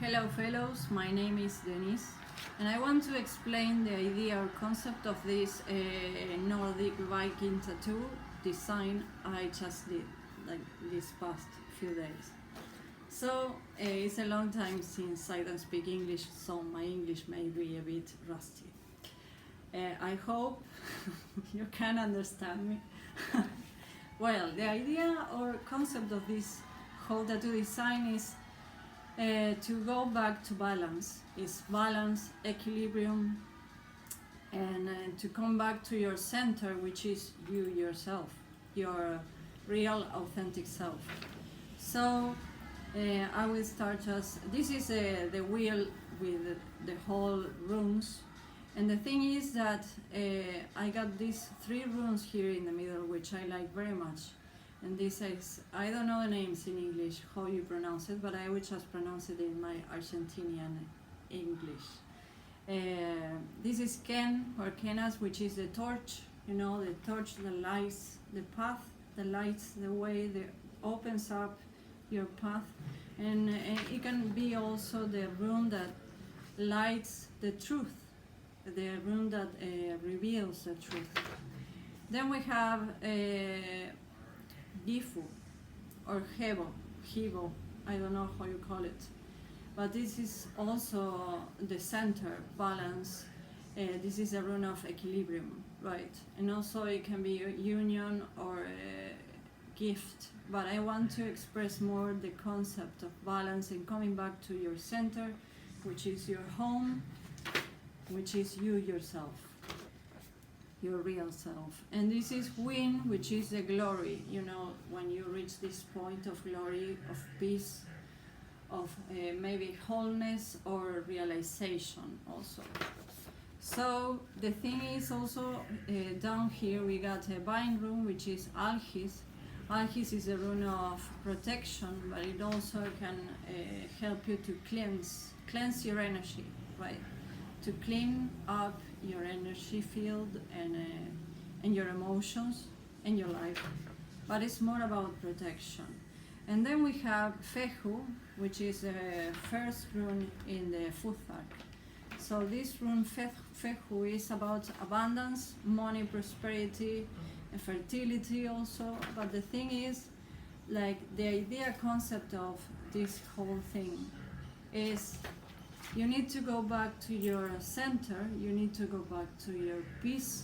Hello fellows, my name is Denise and I want to explain the idea or concept of this Nordic Viking tattoo design I just did like this past few days. So it's a long time since I don't speak English, so my English may be a bit rusty. I hope you can understand me. Well, the idea or concept of this whole tattoo design is to go back to balance. It's balance, equilibrium, and to come back to your center, which is you yourself, your real authentic self. So I will start this is the wheel with the whole runes, and the thing is that I got these 3 runes here in the middle, which I like very much. And this is, I don't know the names in English, how you pronounce it, but I will just pronounce it in my Argentinian English. This is Ken or Kenas, which is the torch, you know, the torch that lights the path, that lights the way, that opens up your path. And it can be also the rune that lights the truth, the rune that reveals the truth. Then we have Gifu or Hibo, I don't know how you call it, but this is also the center, balance. This is a rune of equilibrium, right? And also it can be a union or a gift, but I want to express more the concept of balance and coming back to your center, which is your home, which is you yourself, your real self. And this is win, which is the glory, you know, when you reach this point of glory, of peace, of maybe wholeness or realization also. So the thing is also down here we got a vine rune, which is Algis. Algis is a rune of protection, but it also can help you to cleanse your energy, right? To clean up your energy field and your emotions and your life, but it's more about protection. And then we have Fehu, which is the first rune in the Futhak. So this rune Fehu is about abundance, money, prosperity, and fertility also. But the thing is, like the idea concept of this whole thing is you need to go back to your center, you need to go back to your peace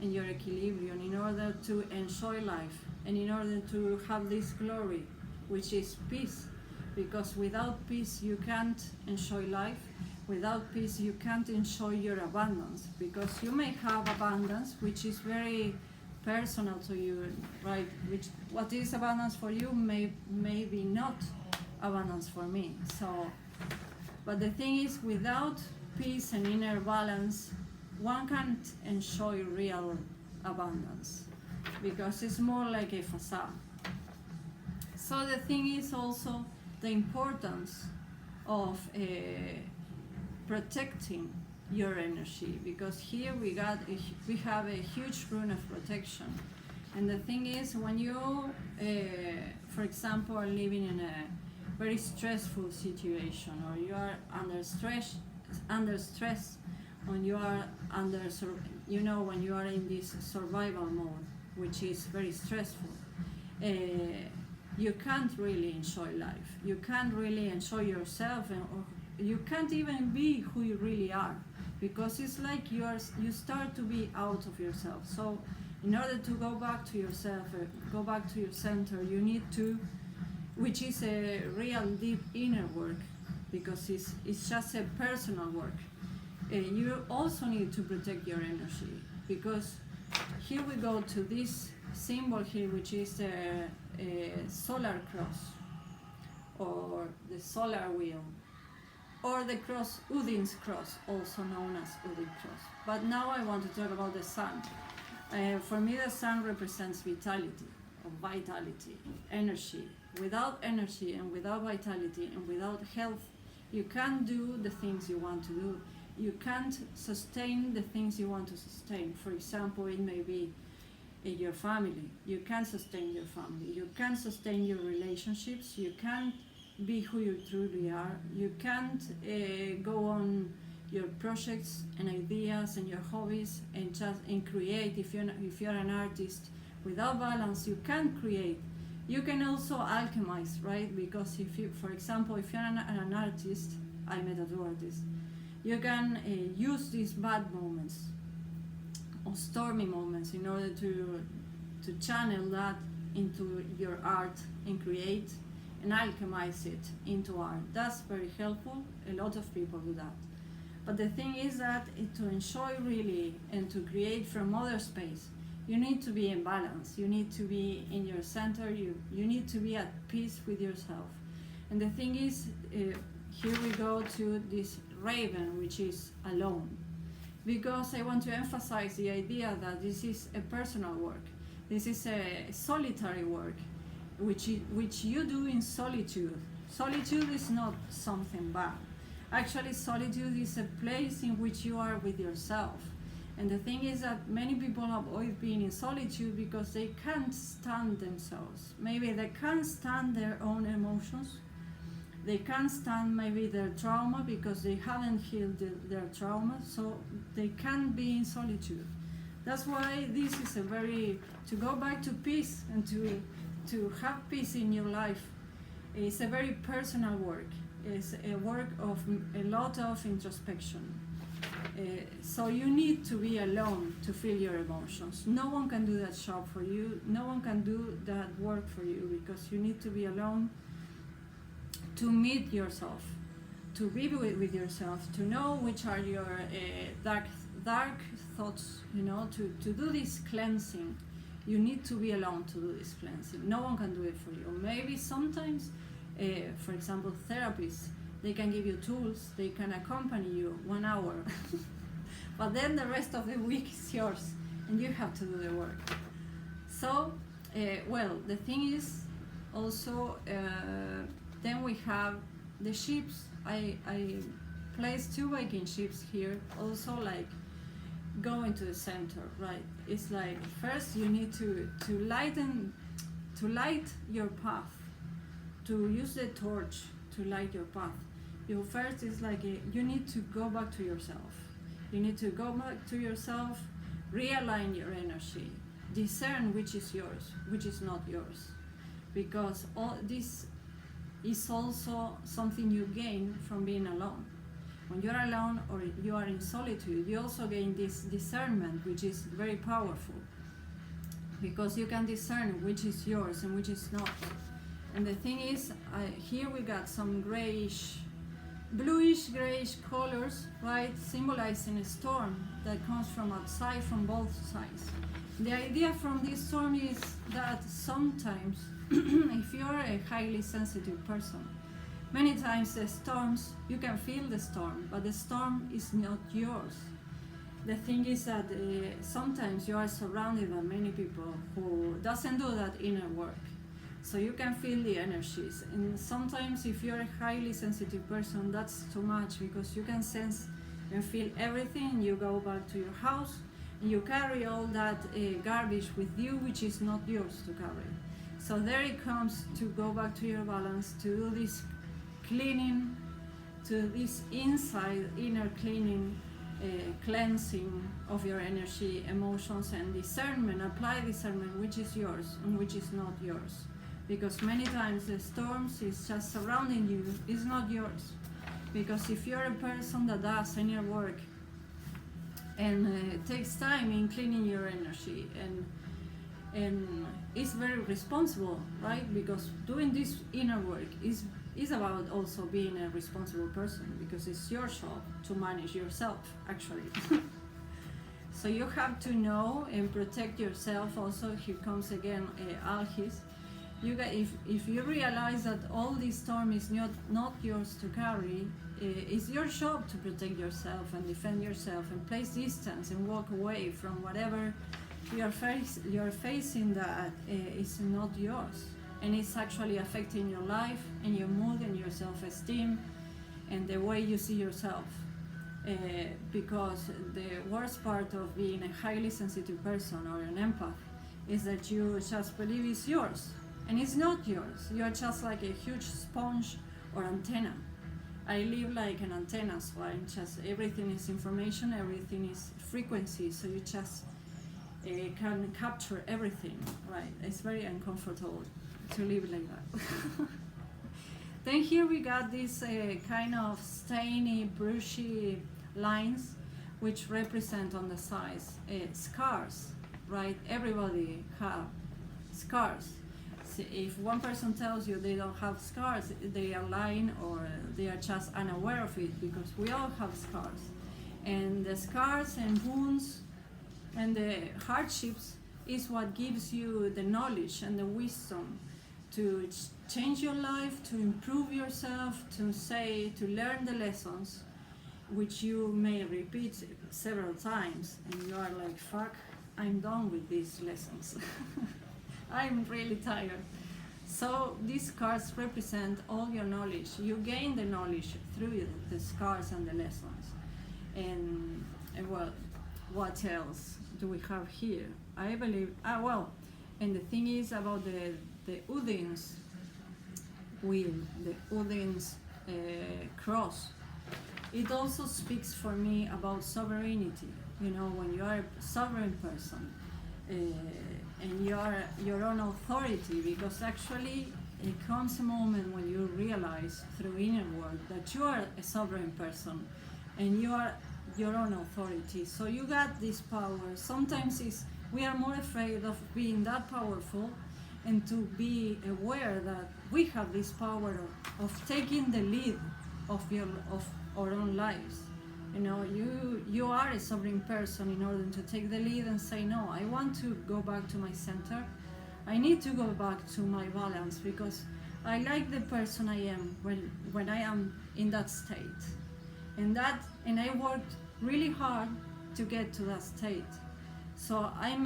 and your equilibrium in order to enjoy life and in order to have this glory, which is peace. Because without peace you can't enjoy life, without peace you can't enjoy your abundance, because you may have abundance which is very personal to you, right? Which what is abundance for you may be not abundance for me. So but the thing is, without peace and inner balance, one can't enjoy real abundance, because it's more like a facade. So the thing is also the importance of protecting your energy, because here we have a huge rune of protection. And the thing is, when you, for example, are living in a very stressful situation, or you are under stress, when you are when you are in this survival mode, which is very stressful, you can't really enjoy life. You can't really enjoy yourself, or you can't even be who you really are, because it's like you start to be out of yourself. So in order to go back to yourself, go back to your center, you need to, which is a real deep inner work, because it's just a personal work. You also need to protect your energy, because here we go to this symbol here, which is a solar cross, or the solar wheel, or the cross, Udin's cross, also known as Udin cross. But now I want to talk about the sun. For me, the sun represents vitality, energy. Without energy and without vitality and without health, you can't do the things you want to do. You can't sustain the things you want to sustain. For example, it may be in your family. You can't sustain your family. You can't sustain your relationships. You can't be who you truly are. You can't go on your projects and ideas and your hobbies and create. If you're an artist, without balance you can't create. You can also alchemize, right? Because if you, for example, if you're an artist, I'm a tattoo artist, you can use these bad moments or stormy moments in order to channel that into your art and create and alchemize it into art. That's very helpful. A lot of people do that. But the thing is that to enjoy really and to create from other space, you need to be in balance. You need to be in your center. You need to be at peace with yourself. And the thing is, here we go to this raven, which is alone. Because I want to emphasize the idea that this is a personal work. This is a solitary work, which you do in solitude. Solitude is not something bad. Actually, solitude is a place in which you are with yourself. And the thing is that many people avoid being in solitude because they can't stand themselves. Maybe they can't stand their own emotions. They can't stand maybe their trauma because they haven't healed their trauma, so they can't be in solitude. That's why this is to go back to peace and to have peace in your life. It's a very personal work. It's a work of a lot of introspection. So you need to be alone to feel your emotions. No one can do that job for you. No one can do that work for you because you need to be alone to meet yourself, to be with yourself, to know which are your dark thoughts, to do this cleansing. You need to be alone to do this cleansing. No one can do it for you. Maybe sometimes, for example, therapists, they can give you tools, they can accompany you 1 hour, but then the rest of the week is yours and you have to do the work. So, the thing is also, then we have the ships. I placed 2 Viking ships here, also like going to the center, right? It's like first you need to light your path, to use the torch to light your path. You first is like you need to go back to yourself. You need to go back to yourself, realign your energy, discern which is yours, which is not yours, because all this is also something you gain from being alone. When you're alone or you are in solitude, you also gain this discernment, which is very powerful, because you can discern which is yours and which is not. And the thing is, here we got some bluish grayish colors, right, symbolizing a storm that comes from outside, from both sides. The idea from this storm is that sometimes, if you're a highly sensitive person, many times the storms, you can feel the storm, but the storm is not yours. The thing is that sometimes you are surrounded by many people who doesn't do that inner work. So you can feel the energies. And sometimes if you're a highly sensitive person, that's too much, because you can sense and feel everything. You go back to your house and you carry all that garbage with you, which is not yours to carry. So there it comes to go back to your balance, to do this cleaning, to this inner cleaning, cleansing of your energy, emotions, and discernment. Apply discernment, which is yours and which is not yours. Because many times the storms is just surrounding you, is not yours. Because if you're a person that does inner work and takes time in cleaning your energy and is very responsible, right? Because doing this inner work is about also being a responsible person, because it's your job to manage yourself, actually. So you have to know and protect yourself. Also, here comes again alchis. If you realize that all this storm is not yours to carry, it's your job to protect yourself and defend yourself and place distance and walk away from whatever you're facing that is not yours, and it's actually affecting your life and your mood and your self-esteem and the way you see yourself. Because the worst part of being a highly sensitive person or an empath is that you just believe it's yours. And it's not yours. You're just like a huge sponge or antenna. I live like an antenna, so I'm just, everything is information, everything is frequency, so you just can capture everything, right? It's very uncomfortable to live like that. Then here we got these kind of stainy, brushy lines, which represent on the sides scars, right? Everybody have scars. So if one person tells you they don't have scars, they are lying, or they are just unaware of it, because we all have scars. And the scars and wounds and the hardships is what gives you the knowledge and the wisdom to change your life, to improve yourself, to learn the lessons, which you may repeat several times, and you are like, fuck, I'm done with these lessons. I'm really tired. So these scars represent all your knowledge. You gain the knowledge through the scars and the lessons. And well, what else do we have here? I believe, and the thing is about the Udin's wheel, the Udin's cross. It also speaks for me about sovereignty. You know, when you are a sovereign person, and you are your own authority, because actually it comes a moment when you realize through inner work that you are a sovereign person and you are your own authority. So you got this power. Sometimes we are more afraid of being that powerful, and to be aware that we have this power of taking the lead of our own lives. You know, you are a sovereign person in order to take the lead and say, no, I want to go back to my center. I need to go back to my balance, because I like the person I am when I am in that state. And I worked really hard to get to that state. So I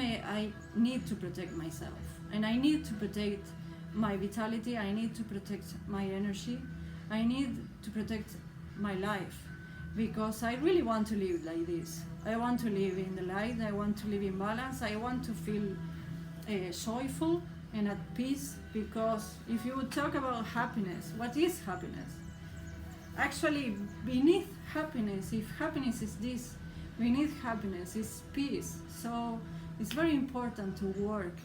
need to protect myself, and I need to protect my vitality. I need to protect my energy. I need to protect my life, because I really want to live like this. I want to live in the light. I want to live in balance. I want to feel joyful and at peace, because if you would talk about happiness, what is happiness? Actually, beneath happiness, if happiness is this, beneath happiness is peace. So it's very important to work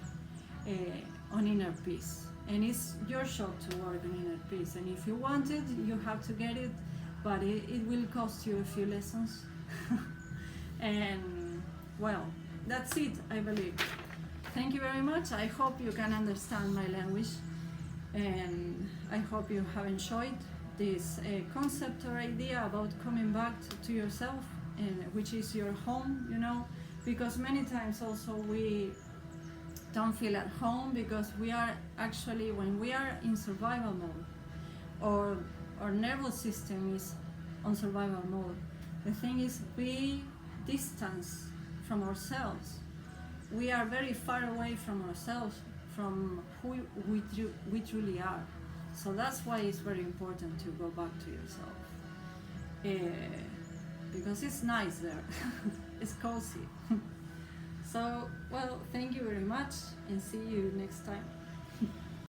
on inner peace, and it's your job to work on inner peace. And if you want it, you have to get it, but it will cost you a few lessons. And well, that's it, I believe. Thank you very much. I hope you can understand my language, and I hope you have enjoyed this concept or idea about coming back to yourself, and which is your home, you know, because many times also we don't feel at home, because we are actually, when we are in survival mode, or our nervous system is on survival mode, the thing is, we distance from ourselves. We are very far away from ourselves, from who we truly are. So that's why it's very important to go back to yourself, because it's nice there. It's cozy. So, well, thank you very much, and see you next time.